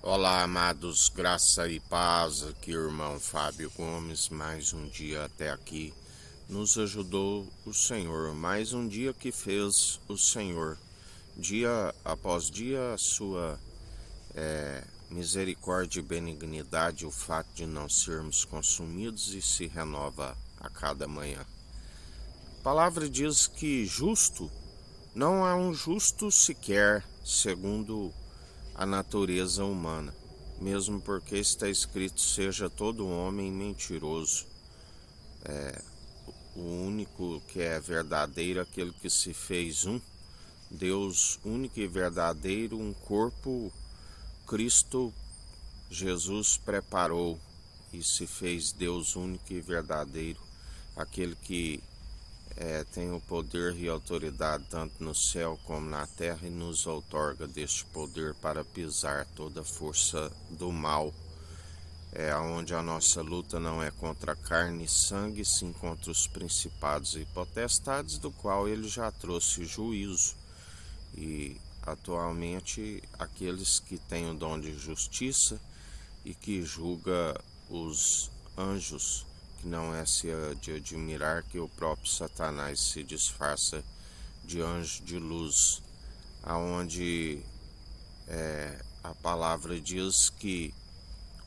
Olá, amados, graça e paz, aqui irmão Fábio Gomes, mais um dia até aqui, nos ajudou o Senhor, mais um dia que fez o Senhor, dia após dia a sua misericórdia e benignidade, o fato de não sermos consumidos e se renova a cada manhã. A palavra diz que justo, não há um justo sequer, segundo a natureza humana, mesmo porque está escrito: seja todo homem mentiroso. O único que é verdadeiro, aquele que se fez um, Deus único e verdadeiro, um corpo, Cristo Jesus preparou e se fez Deus único e verdadeiro, aquele que tem o poder e autoridade tanto no céu como na terra, e nos outorga deste poder para pisar toda a força do mal. Onde a nossa luta não é contra carne e sangue, sim contra os principados e potestades, do qual ele já trouxe juízo. E atualmente aqueles que têm o dom de justiça e que julga os anjos, que não é se de admirar que o próprio Satanás se disfarça de anjo de luz, aonde a palavra diz que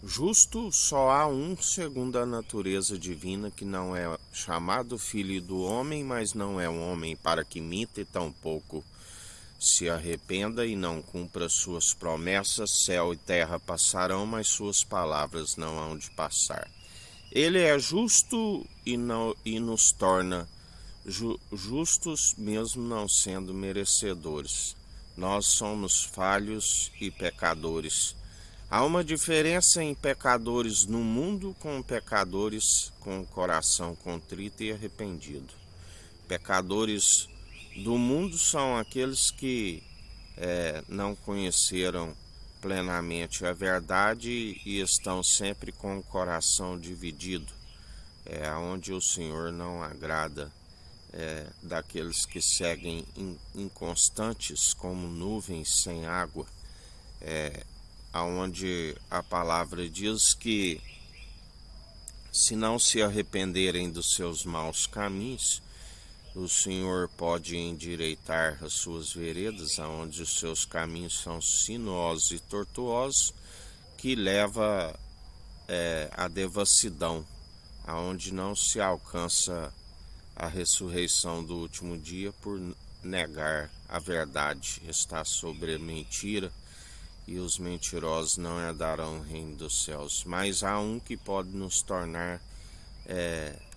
justo só há um segundo a natureza divina, que não é chamado filho do homem, mas não é um homem para que minta, e tampouco se arrependa e não cumpra suas promessas. Céu e terra passarão, mas suas palavras não hão de passar. Ele é justo e nos torna justos, mesmo não sendo merecedores. Nós somos falhos e pecadores. Há uma diferença em pecadores no mundo com pecadores com o coração contrito e arrependido. Pecadores do mundo são aqueles que não conheceram plenamente a verdade e estão sempre com o coração dividido. Onde o Senhor não agrada daqueles que seguem inconstantes como nuvens sem água, aonde a palavra diz que se não se arrependerem dos seus maus caminhos, o Senhor pode endireitar as suas veredas, aonde os seus caminhos são sinuosos e tortuosos, que leva à devassidão, aonde não se alcança a ressurreição do último dia por negar a verdade, está sobre a mentira, e os mentirosos não herdarão o reino dos céus. Mas há um que pode nos tornar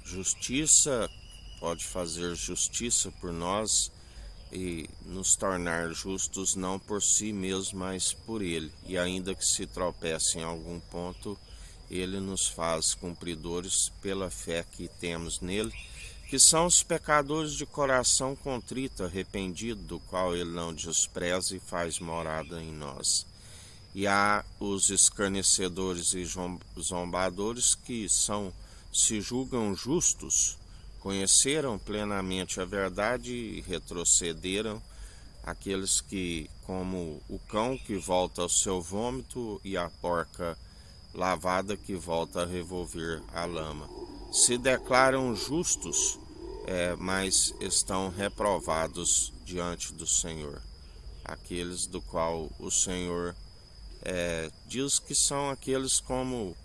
justiça, pode fazer justiça por nós e nos tornar justos não por si mesmo, mas por ele. E ainda que se tropece em algum ponto, ele nos faz cumpridores pela fé que temos nele, que são os pecadores de coração contrito, arrependido, do qual ele não despreza e faz morada em nós. E há os escarnecedores e zombadores que se julgam justos, conheceram plenamente a verdade e retrocederam, aqueles que, como o cão que volta ao seu vômito e a porca lavada que volta a revolver a lama, se declaram justos, mas estão reprovados diante do Senhor. Aqueles do qual o Senhor diz que são aqueles como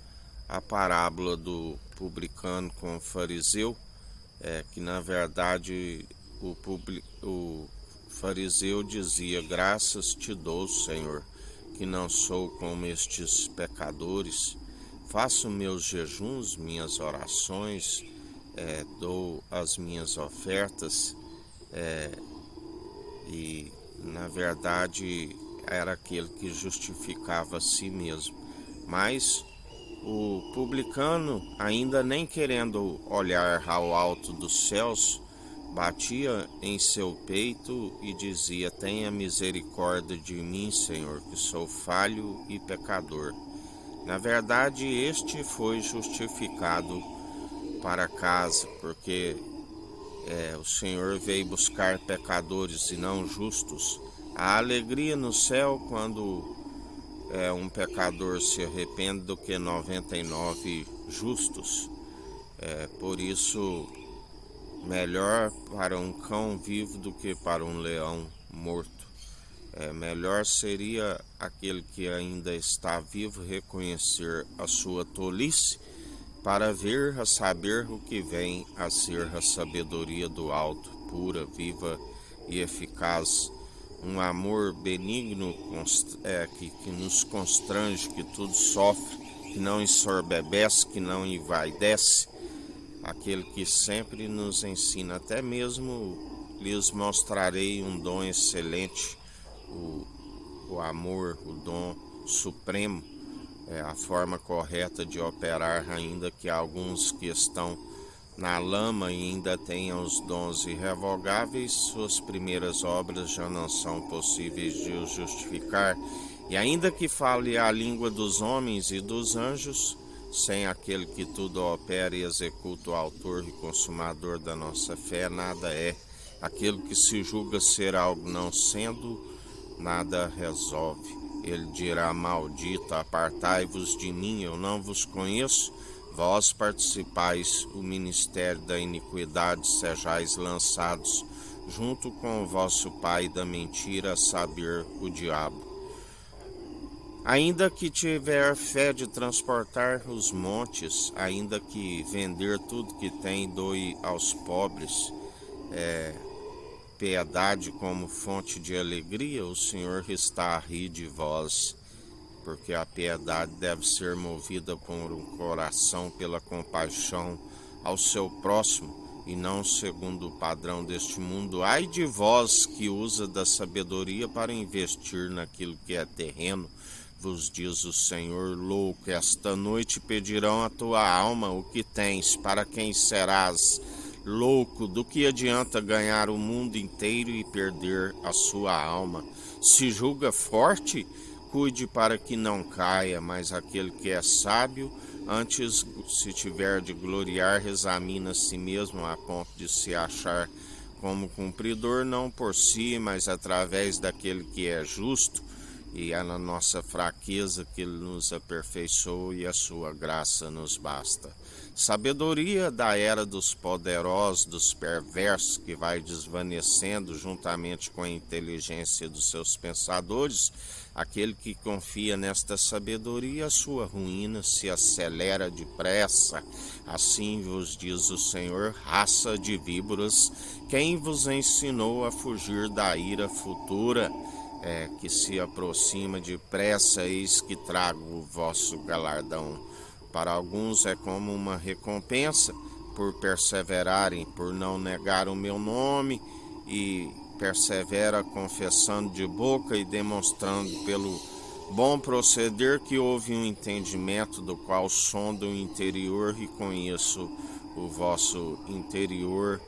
a parábola do publicano com o fariseu, que na verdade o fariseu dizia: graças te dou, Senhor, que não sou como estes pecadores, faço meus jejuns, minhas orações, dou as minhas ofertas, e na verdade era aquele que justificava a si mesmo. Mas o publicano, ainda nem querendo olhar ao alto dos céus, batia em seu peito e dizia: tenha misericórdia de mim, Senhor, que sou falho e pecador. Na verdade, este foi justificado para casa, porque o Senhor veio buscar pecadores e não justos. A alegria no céu quando um pecador se arrepende do que 99 justos. Por isso, melhor para um cão vivo do que para um leão morto. Melhor seria aquele que ainda está vivo reconhecer a sua tolice para ver a saber o que vem a ser a sabedoria do alto, pura, viva e eficaz. Um amor benigno que nos constrange, que tudo sofre, que não ensoberbece, que não envaidece. Aquele que sempre nos ensina, até mesmo lhes mostrarei um dom excelente, o amor, o dom supremo, a forma correta de operar, ainda que alguns que estão na lama e ainda tenham os dons irrevogáveis, suas primeiras obras já não são possíveis de os justificar. E ainda que fale a língua dos homens e dos anjos, sem aquele que tudo opera e executa, o autor e consumador da nossa fé, nada é. Aquele que se julga ser algo não sendo, nada resolve. Ele dirá: maldito, apartai-vos de mim, eu não vos conheço. Vós participais o ministério da iniquidade, sejais lançados junto com o vosso pai da mentira, a saber, o diabo. Ainda que tiver fé de transportar os montes, ainda que vender tudo que tem, doe aos pobres, piedade como fonte de alegria, o Senhor está a rir de vós, porque a piedade deve ser movida por um coração pela compaixão ao seu próximo, e não segundo o padrão deste mundo. Ai de vós que usa da sabedoria para investir naquilo que é terreno, vos diz o Senhor. Louco, esta noite pedirão a tua alma o que tens, para quem serás. Louco, do que adianta ganhar o mundo inteiro e perder a sua alma? Se julga forte? Cuide para que não caia, mas aquele que é sábio, antes, se tiver de gloriar, examina a si mesmo a ponto de se achar como cumpridor, não por si, mas através daquele que é justo, e é na nossa fraqueza que ele nos aperfeiçoa e a sua graça nos basta. Sabedoria da era dos poderosos, dos perversos, que vai desvanecendo juntamente com a inteligência dos seus pensadores. Aquele que confia nesta sabedoria, a sua ruína se acelera depressa. Assim vos diz o Senhor, raça de víboras, quem vos ensinou a fugir da ira futura? Que se aproxima depressa, eis que trago o vosso galardão. Para alguns é como uma recompensa por perseverarem, por não negar o meu nome, e persevera confessando de boca e demonstrando pelo bom proceder que houve um entendimento, do qual sondo o interior e conheço o vosso interior,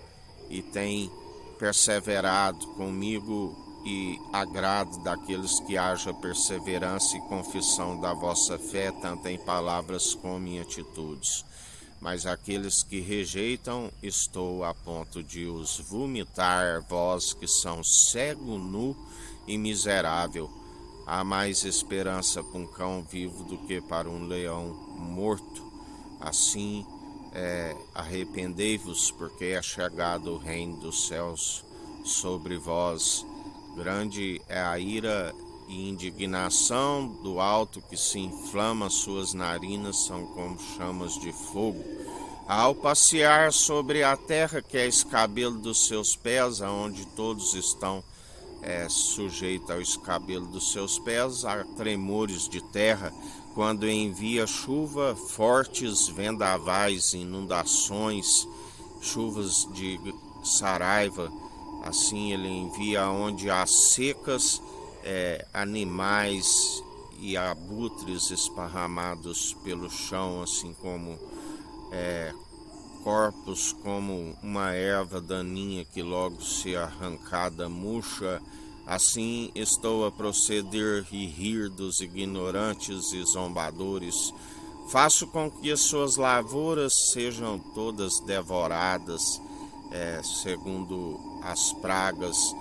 e tem perseverado comigo, e agrado daqueles que haja perseverança e confissão da vossa fé, tanto em palavras como em atitudes. Mas aqueles que rejeitam, estou a ponto de os vomitar, vós que são cego, nu e miserável. Há mais esperança para um cão vivo do que para um leão morto. Assim, arrependei-vos, porque é chegado o reino dos céus sobre vós. Grande é a ira e indignação do alto, que se inflama, suas narinas são como chamas de fogo. Ao passear sobre a terra, que é escabelo dos seus pés, aonde todos estão sujeitos ao escabelo dos seus pés, há tremores de terra, quando envia chuva, fortes vendavais, inundações, chuvas de saraiva. Assim ele envia onde há secas, animais e abutres esparramados pelo chão, assim como corpos como uma erva daninha que logo se arrancada murcha. Assim estou a proceder e rir dos ignorantes e zombadores. Faço com que as suas lavouras sejam todas devoradas, segundo as pragas.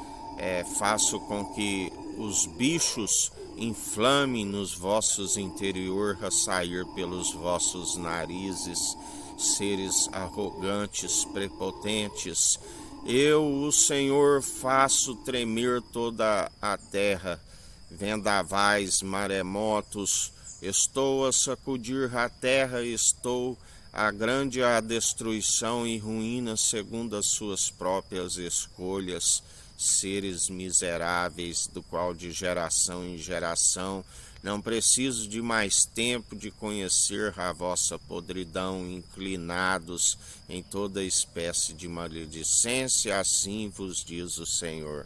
Faço com que os bichos inflame nos vossos interior a sair pelos vossos narizes, seres arrogantes, prepotentes. Eu, o Senhor, faço tremer toda a terra, vendavais, maremotos, estou a sacudir a terra, estou a grande a destruição e ruína segundo as suas próprias escolhas, seres miseráveis, do qual de geração em geração não preciso de mais tempo de conhecer a vossa podridão, inclinados em toda espécie de maledicência, assim vos diz o Senhor.